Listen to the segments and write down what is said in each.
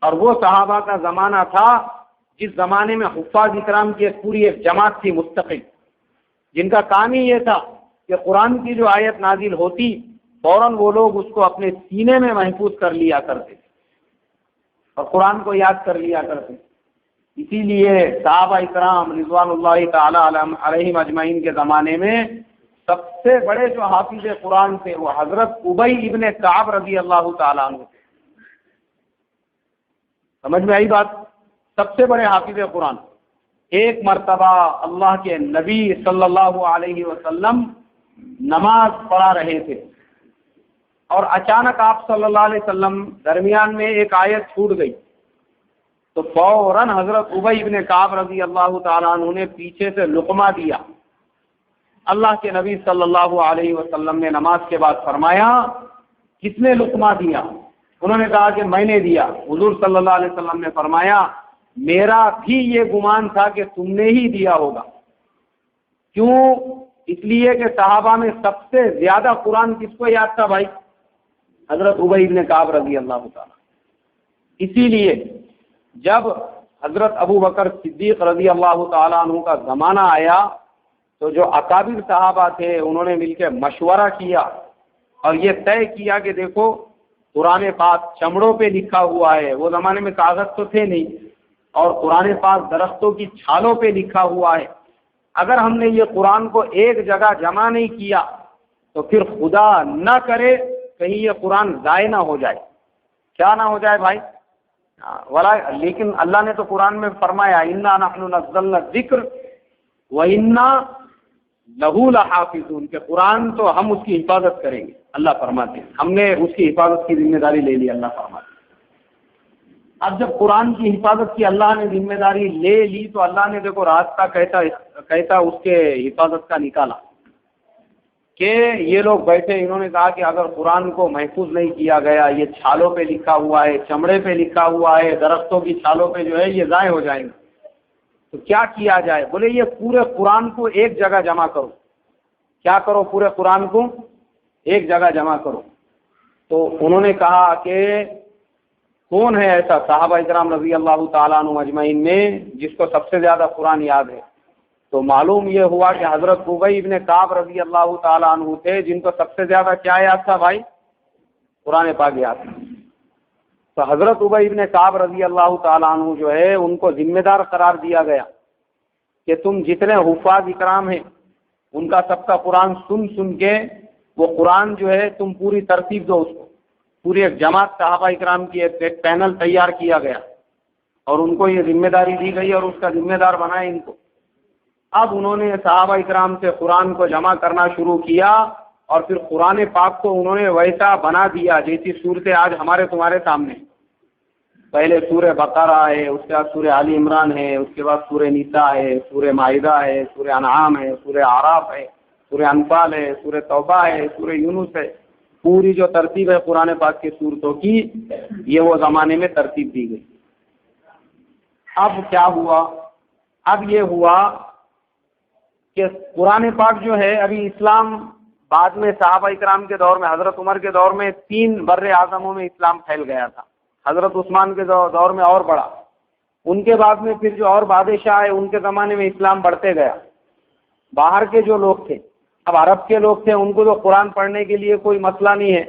اور وہ صحابہ کا زمانہ تھا جس زمانے میں حفاظ اکرام کی پوری ایک جماعت تھی مستقل، جن کا کام ہی یہ تھا کہ قرآن کی جو آیت نازل ہوتی فوراً وہ لوگ اس کو اپنے سینے میں محفوظ کر لیا کرتے اور قرآن کو یاد کر لیا کرتے۔ اسی لیے صحابہ اکرام رضوان اللہ تعالی علیہم اجمعین کے زمانے میں سب سے بڑے جو حافظ قرآن تھے وہ حضرت ابی ابن کعب رضی اللہ تعالیٰ عنہ تھے۔ سمجھ میں آئی بات؟ سب سے بڑے حافظ قرآن۔ ایک مرتبہ اللہ کے نبی صلی اللہ علیہ وسلم نماز پڑھا رہے تھے اور اچانک آپ صلی اللہ علیہ وسلم درمیان میں ایک آیت چھوٹ گئی تو فوراً حضرت ابی ابن کعب رضی اللہ تعالیٰ عنہ نے پیچھے سے لقمہ دیا۔ اللہ کے نبی صلی اللہ علیہ وسلم نے نماز کے بعد فرمایا کس نے لقمہ دیا؟ انہوں نے کہا کہ میں نے دیا۔ حضور صلی اللہ علیہ وسلم نے فرمایا میرا بھی یہ گمان تھا کہ تم نے ہی دیا ہوگا۔ کیوں؟ اس لیے کہ صحابہ میں سب سے زیادہ قرآن کس کو یاد تھا بھائی؟ حضرت ابی ابن کعب رضی اللہ تعالیٰ۔ اسی لیے جب حضرت ابو بکر صدیق رضی اللہ تعالیٰ عنہ کا زمانہ آیا تو جو اکابر صحابہ تھے انہوں نے مل کے مشورہ کیا اور یہ طے کیا کہ دیکھو قرآن پاک چمڑوں پہ لکھا ہوا ہے، وہ زمانے میں کاغذ تو تھے نہیں، اور قرآن پاک درختوں کی چھالوں پہ لکھا ہوا ہے۔ اگر ہم نے یہ قرآن کو ایک جگہ جمع نہیں کیا تو پھر خدا نہ کرے کہیں یہ قرآن ضائع نہ ہو جائے۔ کیا نہ ہو جائے بھائی؟ لیکن اللہ نے تو قرآن میں فرمایا اِنَّا نَحْنُ نَزَّلْنَا الذِّكْرَ وَإِنَّا لَهُ لَحَافِظُونَ کہ قرآن تو ہم اس کی حفاظت کریں گے۔ اللہ فرماتے ہیں ہم نے اس کی حفاظت کی ذمہ داری لے لی۔ اللہ فرماتے ہیں اب جب قرآن کی حفاظت کی اللہ نے ذمہ داری لے لی تو اللہ نے دیکھو راستہ کیسا اس کے حفاظت کا نکالا کہ یہ لوگ بیٹھے، انہوں نے کہا کہ اگر قرآن کو محفوظ نہیں کیا گیا، یہ چھالوں پہ لکھا ہوا ہے، چمڑے پہ لکھا ہوا ہے، درختوں کی چھالوں پہ جو ہے یہ ضائع ہو جائیں گے، تو کیا کیا جائے؟ بولے یہ پورے قرآن کو ایک جگہ جمع کرو۔ کیا کرو؟ پورے قرآن کو ایک جگہ جمع کرو۔ تو انہوں نے کہا کہ کون ہے ایسا صحابہ اکرام رضی اللہ تعالیٰ عنہ اجمعین میں جس کو سب سے زیادہ قرآن یاد ہے؟ تو معلوم یہ ہوا کہ حضرت ابی ابن کعب رضی اللہ تعالیٰ عنہ تھے جن کو سب سے زیادہ کیا یاد تھا بھائی؟ قرآن پاک یاد تھا۔ تو حضرت ابی ابن کعب رضی اللہ تعالیٰ عنہ جو ہے ان کو ذمہ دار قرار دیا گیا کہ تم جتنے حفاظ اکرام ہیں ان کا سب کا قرآن سن کے وہ قرآن جو ہے تم پوری ترتیب دو اس کو۔ پوری ایک جماعت صحابہ اکرام کی ایک پینل تیار کیا گیا اور ان کو یہ ذمہ داری دی گئی اور اس کا ذمہ دار بنائے ان کو۔ اب انہوں نے صحابہ اکرام سے قرآن کو جمع کرنا شروع کیا اور پھر قرآن پاک کو انہوں نے ویسا بنا دیا جیسی صورتیں آج ہمارے تمہارے سامنے۔ پہلے سورہ بقرہ ہے، اس کے بعد سورہ آل عمران ہے، اس کے بعد سورہ نساء ہے، سورہ مائدہ ہے، سورہ انعام ہے، سورہ اعراف ہے، سورہ انفال ہے، سورہ توبہ ہے، سورہ یونس ہے۔ پوری جو ترتیب ہے قرآن پاک کی صورتوں کی یہ وہ زمانے میں ترتیب دی گئی۔ اب کیا ہوا؟ اب یہ ہوا کہ قرآن پاک جو ہے ابھی اسلام بعد میں صحابہ اکرام کے دور میں حضرت عمر کے دور میں 3 بر اعظموں میں اسلام پھیل گیا تھا۔ حضرت عثمان کے دور میں اور بڑھا، ان کے بعد میں پھر جو اور بادشاہ ہے ان کے زمانے میں اسلام بڑھتے گیا۔ باہر کے جو لوگ تھے، اب عرب کے لوگ تھے، ان کو تو قرآن پڑھنے کے لیے کوئی مسئلہ نہیں ہے،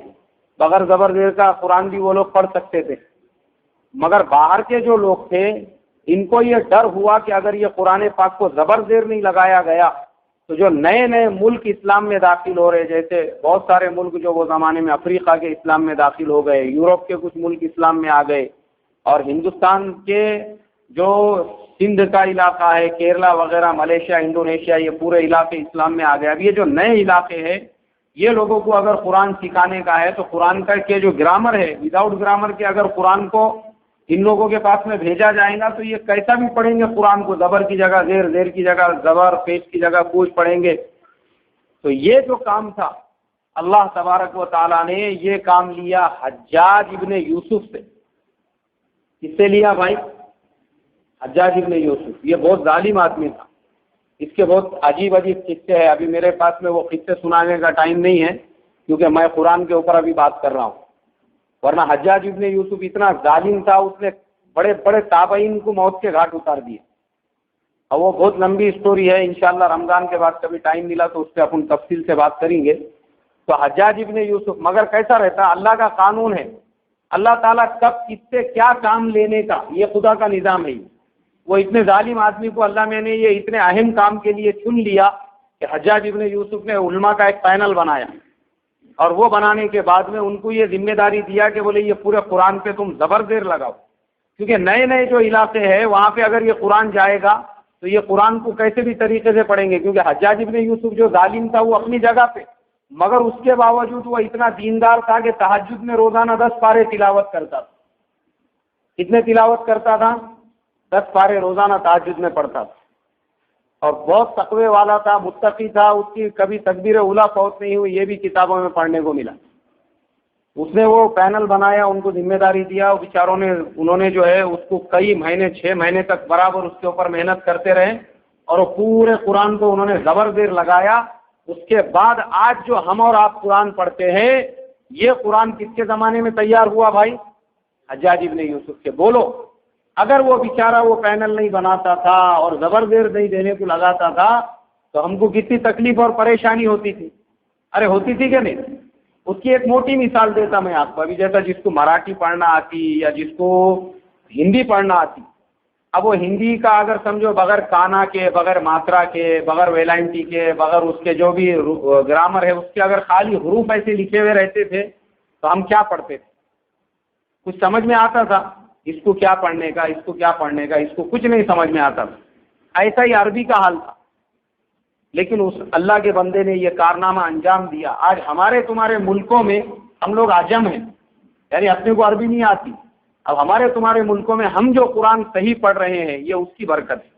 بغیر زبر زیر کا قرآن بھی وہ لوگ پڑھ سکتے تھے، مگر باہر کے جو لوگ تھے ان کو یہ ڈر ہوا کہ اگر یہ قرآن پاک کو زبر زیر نہیں لگایا گیا تو جو نئے نئے ملک اسلام میں داخل ہو رہے، جیسے بہت سارے ملک جو وہ زمانے میں افریقہ کے اسلام میں داخل ہو گئے، یورپ کے کچھ ملک اسلام میں آ گئے، اور ہندوستان کے جو سندھ کا علاقہ ہے، کیرلا وغیرہ، ملیشیا، انڈونیشیا، یہ پورے علاقے اسلام میں آ گئے۔ اب یہ جو نئے علاقے ہیں یہ لوگوں کو اگر قرآن سکھانے کا ہے تو قرآن کا کے جو گرامر ہے، وداؤٹ گرامر کے اگر قرآن کو ان لوگوں کے پاس میں بھیجا جائے گا تو یہ کیسا بھی پڑھیں گے قرآن کو، زبر کی جگہ زیر، زیر کی جگہ زبر، پیش کی جگہ کوش پڑھیں گے۔ تو یہ جو کام تھا اللہ تبارک و تعالیٰ نے یہ کام لیا حجاج ابن یوسف سے۔ کس سے لیا بھائی؟ حجاج ابن یوسف۔ یہ بہت ظالم آدمی تھا، اس کے بہت عجیب عجیب قصے ہیں، ابھی میرے پاس میں وہ قصے سنانے کا ٹائم نہیں ہے کیونکہ میں قرآن کے اوپر ابھی بات کر رہا ہوں، ورنہ حجاج ابن یوسف اتنا ظالم تھا، اس نے بڑے بڑے تابعین کو موت کے گھاٹ اتار دیے. اور وہ بہت لمبی اسٹوری ہے، انشاءاللہ رمضان کے بعد کبھی ٹائم ملا تو اس پہ اپن تفصیل سے بات کریں گے. تو حجاج ابن یوسف مگر کیسا رہتا، اللہ کا قانون ہے، اللہ تعالیٰ کب کس سے کیا کام لینے کا یہ خدا کا نظام ہے. وہ اتنے ظالم آدمی کو اللہ میں نے یہ اتنے اہم کام کے لیے چن لیا کہ حجاج ابن یوسف نے علماء کا ایک پینل بنایا، اور وہ بنانے کے بعد میں ان کو یہ ذمہ داری دیا کہ بولے یہ پورے قرآن پہ تم زبر زیر لگاؤ، کیونکہ نئے نئے جو علاقے ہیں وہاں پہ اگر یہ قرآن جائے گا تو یہ قرآن کو کیسے بھی طریقے سے پڑھیں گے. کیونکہ حجاج ابن یوسف جو ظالم تھا وہ اپنی جگہ پہ، مگر اس کے باوجود وہ اتنا دیندار تھا کہ تہجد میں روزانہ 10 پارے تلاوت کرتا تھا. کتنے تلاوت کرتا تھا؟ 10 پارے روزانہ تہجد میں پڑھتا تھا. اور بہت تقوی والا تھا، متقی تھا، اس کی کبھی تکبیر اولیٰ فوت نہیں ہوئی، یہ بھی کتابوں میں پڑھنے کو ملا. اس نے وہ پینل بنایا، ان کو ذمہ داری دیا، اور بیچاروں نے انہوں نے جو ہے اس کو کئی مہینے 6 مہینے تک برابر اس کے اوپر محنت کرتے رہے، اور وہ پورے قرآن کو انہوں نے زبر زیر لگایا. اس کے بعد آج جو ہم اور آپ قرآن پڑھتے ہیں، یہ قرآن کس کے زمانے میں تیار ہوا بھائی؟ حجاج ابن یوسف کے. بولو اگر وہ بیچارہ وہ پینل نہیں بناتا تھا اور زبر زیر نہیں دینے کو لگاتا تھا تو ہم کو کتنی تکلیف اور پریشانی ہوتی تھی. ارے ہوتی تھی کہ نہیں؟ اس کی ایک موٹی مثال دیتا میں آپ کو. ابھی جیسا جس کو مراٹھی پڑھنا آتی یا جس کو ہندی پڑھنا آتی، اب وہ ہندی کا اگر سمجھو بغیر کانا کے، بغیر ماترا کے، بغیر ویلائنٹی کے، بغیر اس کے جو بھی گرامر ہے اس کے اگر خالی حروف ایسے لکھے ہوئے رہتے تھے تو ہم کیا پڑھتے تھے؟ کچھ سمجھ میں آتا تھا؟ اس کو کیا پڑھنے کا، اس کو کیا پڑھنے کا، اس کو کچھ نہیں سمجھ میں آتا تھا. ایسا ہی عربی کا حال تھا. لیکن اس اللہ کے بندے نے یہ کارنامہ انجام دیا. آج ہمارے تمہارے ملکوں میں ہم لوگ عجم ہیں، یعنی اپنے کو عربی نہیں آتی. اب ہمارے تمہارے ملکوں میں ہم جو قرآن صحیح پڑھ رہے ہیں یہ اس کی برکت ہے.